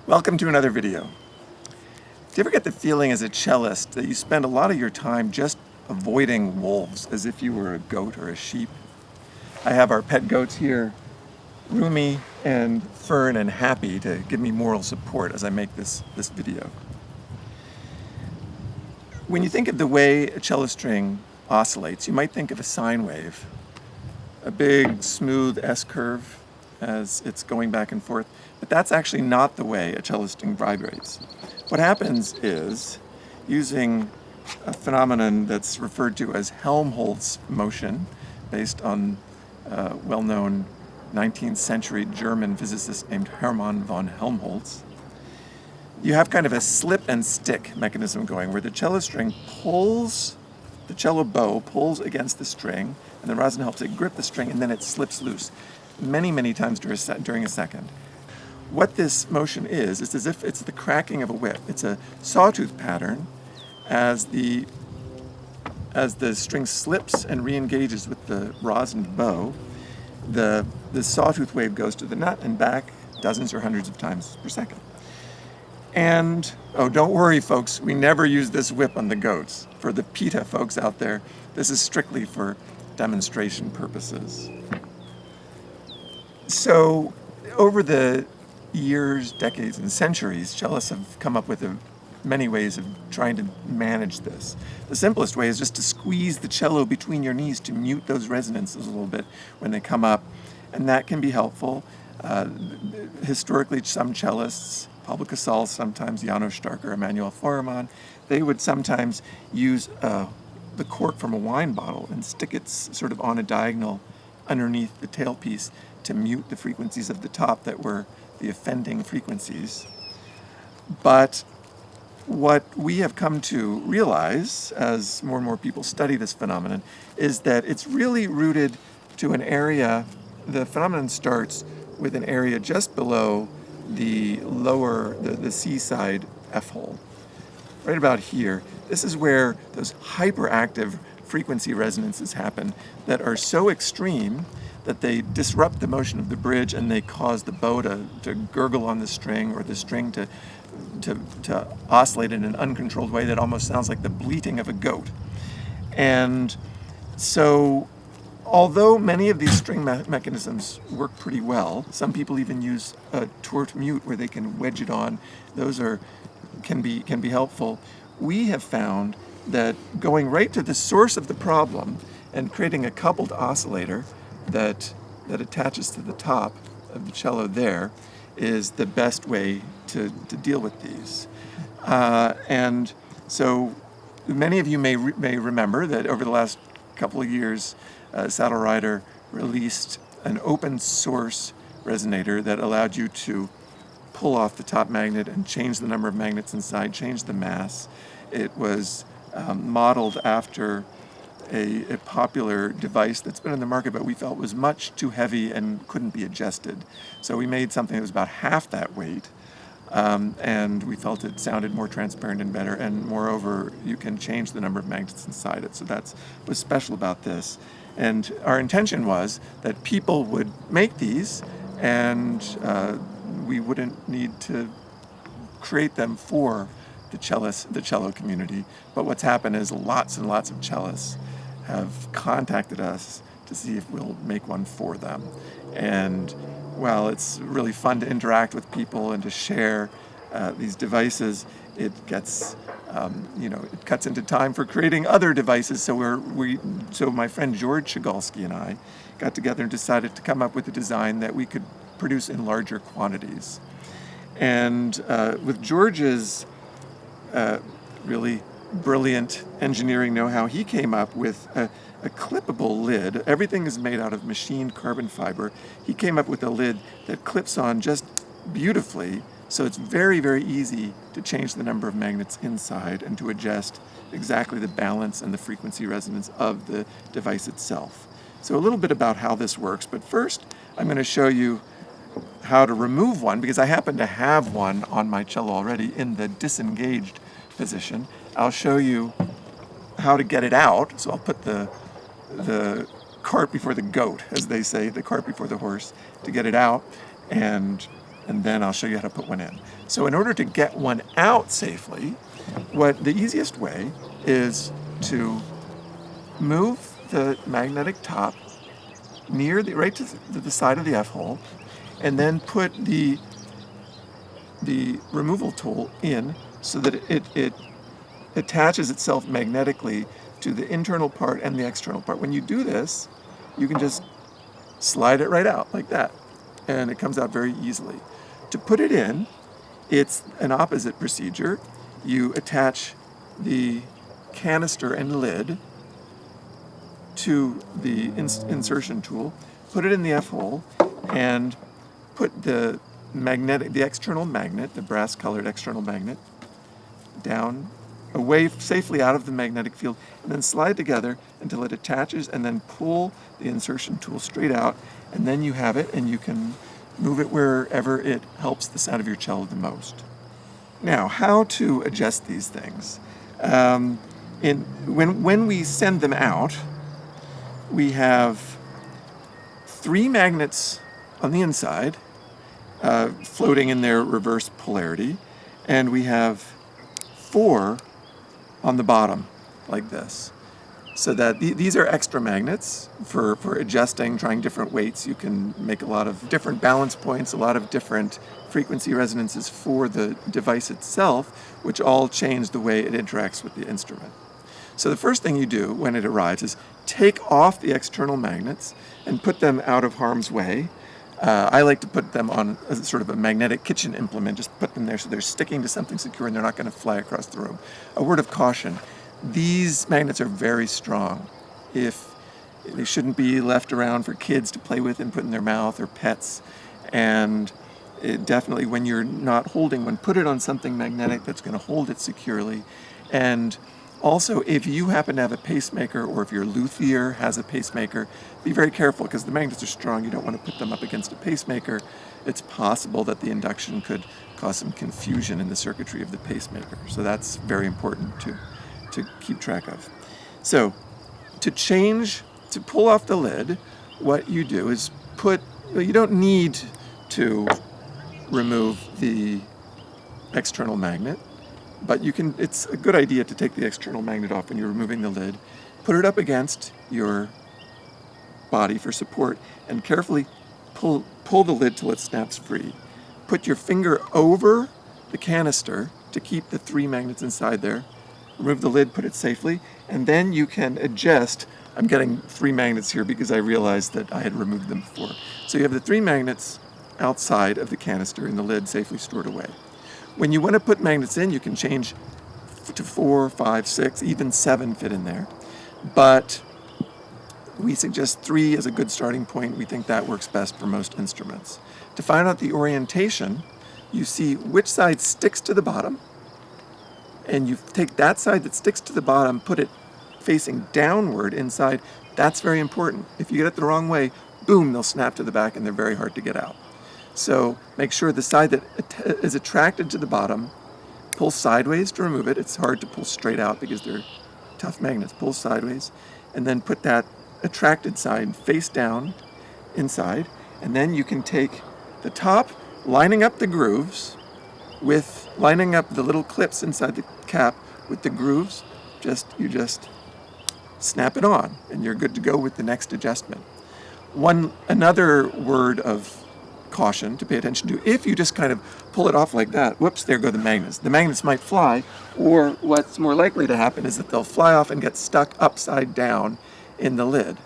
Welcome to another video. Do you ever get the feeling as a cellist that you spend a lot of your time just avoiding wolves as if you were a goat or a sheep? I have our pet goats here, Rumi and Fern and Happy, to give me moral support as I make this video. When you think of the way a cello string oscillates, you might think of a sine wave, a big smooth S-curve as it's going back and forth, but that's actually not the way a cello string vibrates. What happens is, using a phenomenon that's referred to as Helmholtz motion, based on a well-known 19th century German physicist named Hermann von Helmholtz, you have kind of a slip and stick mechanism going where the cello string pulls, the cello bow pulls against the string, and the rosin helps it grip the string, and then it slips loose many times during a second. What this motion is as if it's the cracking of a whip. It's a sawtooth pattern as the string slips and re-engages with the rosin bow. The sawtooth wave goes to the nut and back dozens or hundreds of times per second. And, oh, don't worry folks, we never use this whip on the goats. For the PETA folks out there, this is strictly for demonstration purposes. So, over the years, decades, and centuries, cellists have come up with many ways of trying to manage this. The simplest way is just to squeeze the cello between your knees to mute those resonances a little bit when they come up, and that can be helpful. Historically, some cellists, Paul Casals, sometimes Janos Starker, Emanuel Foreman, they would sometimes use the cork from a wine bottle and stick it sort of on a diagonal underneath the tailpiece to mute the frequencies of the top that were the offending frequencies. But what we have come to realize as more and more people study this phenomenon is that it's really rooted to an area. The phenomenon starts with an area just below the C-side F-hole. Right about here. This is where those hyperactive frequency resonances happen that are so extreme that they disrupt the motion of the bridge and they cause the bow to gurgle on the string, or the string to oscillate in an uncontrolled way that almost sounds like the bleating of a goat. And so, although many of these string mechanisms work pretty well, some people even use a tort mute where they can wedge it on. Those can be helpful. We have found that going right to the source of the problem and creating a coupled oscillator that attaches to the top of the cello there is the best way to deal with these. And so many of you may remember that over the last couple of years, Saddle Rider released an open source resonator that allowed you to pull off the top magnet and change the number of magnets inside, change the mass. It was modeled after a popular device that's been in the market, but we felt was much too heavy and couldn't be adjusted. So we made something that was about half that weight, and we felt it sounded more transparent and better, and moreover, you can change the number of magnets inside it. So that's what's special about this. And our intention was that people would make these, and we wouldn't need to create them for the cello community. But what's happened is lots and lots of cellists have contacted us to see if we'll make one for them. And while it's really fun to interact with people and to share these devices, it gets, it cuts into time for creating other devices. So my friend George Shigalski and I got together and decided to come up with a design that we could produce in larger quantities. And with George's really brilliant engineering know-how, he came up with a clippable lid. Everything is made out of machined carbon fiber. He came up with a lid that clips on just beautifully, so it's very easy to change the number of magnets inside and to adjust exactly the balance and the frequency resonance of the device itself. So a little bit about how this works, but first I'm going to show you how to remove one, because I happen to have one on my cello already in the disengaged position. I'll show you how to get it out. So I'll put the cart before the goat, as they say, the cart before the horse, to get it out. And and then I'll show you how to put one in. So in order to get one out safely, the easiest way is to move the magnetic top right to the side of the F-hole, and then put the removal tool in so that it attaches itself magnetically to the internal part and the external part. When you do this, you can just slide it right out like that, and it comes out very easily. To put it in, it's an opposite procedure. You attach the canister and lid to the insertion tool, put it in the F-hole, and put the external magnet, the brass-colored external magnet, down, away safely out of the magnetic field, and then slide together until it attaches, and then pull the insertion tool straight out, and then you have it, and you can move it wherever it helps the sound of your cello the most. Now, how to adjust these things? When we send them out, we have 3 magnets on the inside, floating in their reverse polarity, and we have 4 on the bottom, like this. So that these are extra magnets for adjusting, trying different weights. You can make a lot of different balance points, a lot of different frequency resonances for the device itself, which all change the way it interacts with the instrument. So the first thing you do when it arrives is take off the external magnets and put them out of harm's way. I like to put them on as sort of a magnetic kitchen implement, just put them there so they're sticking to something secure and they're not going to fly across the room. A word of caution, these magnets are very strong. They shouldn't be left around for kids to play with and put in their mouth, or pets. And definitely when you're not holding one, put it on something magnetic that's going to hold it securely. And also, if you happen to have a pacemaker, or if your luthier has a pacemaker, be very careful, because the magnets are strong. You don't want to put them up against a pacemaker. It's possible that the induction could cause some confusion in the circuitry of the pacemaker. So that's very important to keep track of. So to pull off the lid, what you do is you don't need to remove the external magnet, but it's a good idea to take the external magnet off when you're removing the lid, put it up against your body for support, and carefully pull the lid till it snaps free. Put your finger over the canister to keep the 3 magnets inside there. Remove the lid, put it safely, and then you can adjust. I'm getting 3 magnets here because I realized that I had removed them before. So you have the 3 magnets outside of the canister and the lid safely stored away. When you want to put magnets in, you can change to 4, 5, 6, even 7 fit in there. But we suggest 3 as a good starting point. We think that works best for most instruments. To find out the orientation, you see which side sticks to the bottom, and you take that side that sticks to the bottom, put it facing downward inside. That's very important. If you get it the wrong way, boom, they'll snap to the back and they're very hard to get out. So make sure the side that is attracted to the bottom, pull sideways to remove it. It's hard to pull straight out because they're tough magnets. Pull sideways, and then put that attracted side face down inside, and then you can take the top, lining up the grooves lining up the little clips inside the cap with the grooves. You just snap it on, and you're good to go with the next adjustment. Another word of caution to pay attention to: if you just kind of pull it off like that, whoops, there go the magnets. The magnets might fly, or what's more likely to happen is that they'll fly off and get stuck upside down in the lid.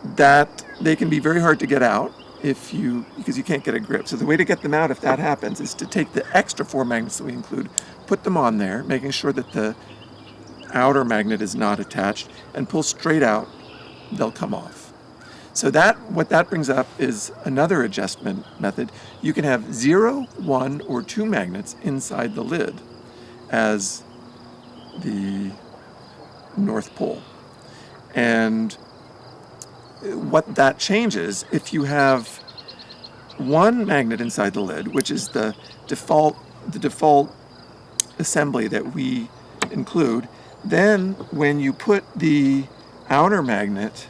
That they can be very hard to get out because you can't get a grip. So the way to get them out if that happens is to take the extra 4 magnets that we include, put them on there, making sure that the outer magnet is not attached, and pull straight out. They'll come off. So what that brings up is another adjustment method. You can have 0, 1, or 2 magnets inside the lid as the North Pole. And what that changes, if you have 1 magnet inside the lid, which is the default assembly that we include, then when you put the outer magnet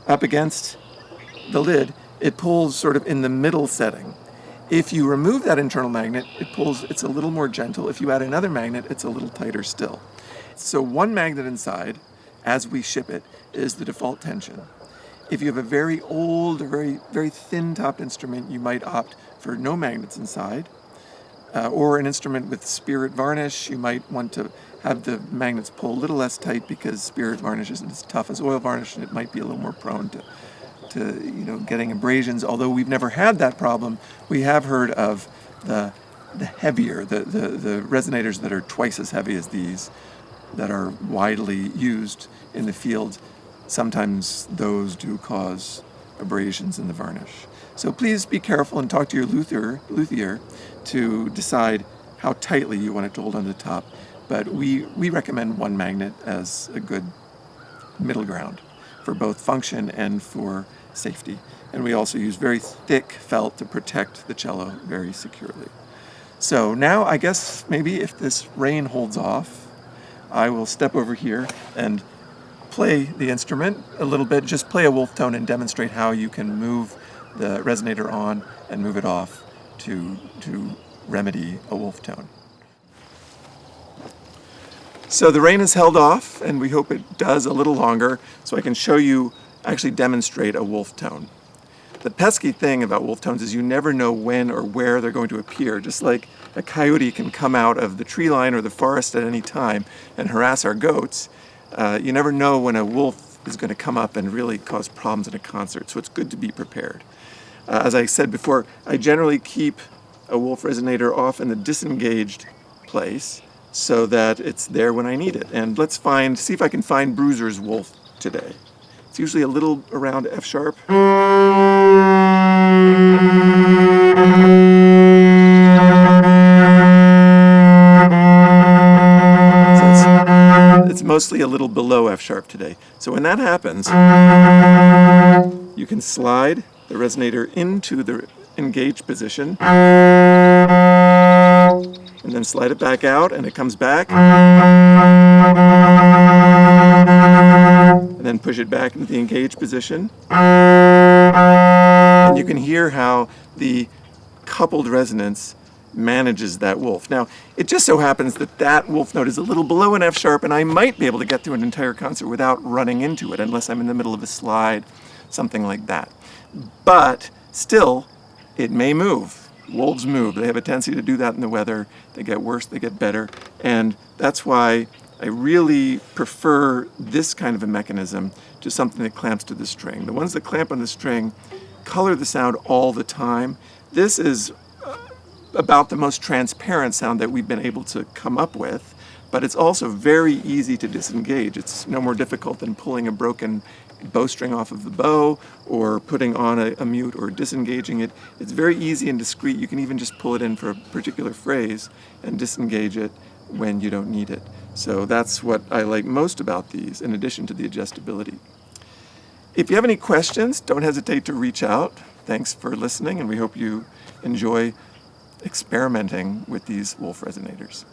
up against the lid, it pulls sort of in the middle setting. If you remove that internal magnet, it's a little more gentle. If you add another magnet, it's a little tighter still. So one magnet inside, as we ship it, is the default tension. If you have a very old or very thin-topped instrument, you might opt for no magnets inside. Or an instrument with spirit varnish, you might want to have the magnets pull a little less tight because spirit varnish isn't as tough as oil varnish, and it might be a little more prone to getting abrasions. Although we've never had that problem, we have heard of the heavier, the resonators that are twice as heavy as these, that are widely used in the field. Sometimes those do cause abrasions in the varnish. So please be careful and talk to your luthier to decide how tightly you want it to hold on the top. But we recommend one magnet as a good middle ground for both function and for safety. And we also use very thick felt to protect the cello very securely. So now I guess maybe if this rain holds off, I will step over here and play the instrument a little bit, just play a wolf tone and demonstrate how you can move the resonator on and move it off to remedy a wolf tone. So the rain has held off, and we hope it does a little longer so I can show you, actually demonstrate a wolf tone. The pesky thing about wolf tones is you never know when or where they're going to appear. Just like a coyote can come out of the tree line or the forest at any time and harass our goats, you never know when a wolf is going to come up and really cause problems in a concert, so it's good to be prepared. As I said before, I generally keep a wolf resonator off in the disengaged place so that it's there when I need it. And let's see if I can find Bruiser's wolf today. It's usually a little around F sharp. So it's mostly a little below F sharp today. So when that happens, you can slide the resonator into the engaged position and then slide it back out, and it comes back, and then push it back into the engaged position. And you can hear how the coupled resonance manages that wolf. Now, it just so happens that that wolf note is a little below an F sharp, and I might be able to get through an entire concert without running into it, unless I'm in the middle of a slide, something like that. But still, it may move. Wolves move. They have a tendency to do that in the weather. They get worse, they get better. And that's why I really prefer this kind of a mechanism to something that clamps to the string. The ones that clamp on the string color the sound all the time. This is about the most transparent sound that we've been able to come up with, but it's also very easy to disengage. It's no more difficult than pulling a broken bowstring off of the bow or putting on a mute or disengaging it. It's very easy and discreet. You can even just pull it in for a particular phrase and disengage it when you don't need it. So that's what I like most about these, in addition to the adjustability. If you have any questions, don't hesitate to reach out. Thanks for listening, and we hope you enjoy experimenting with these wolf resonators.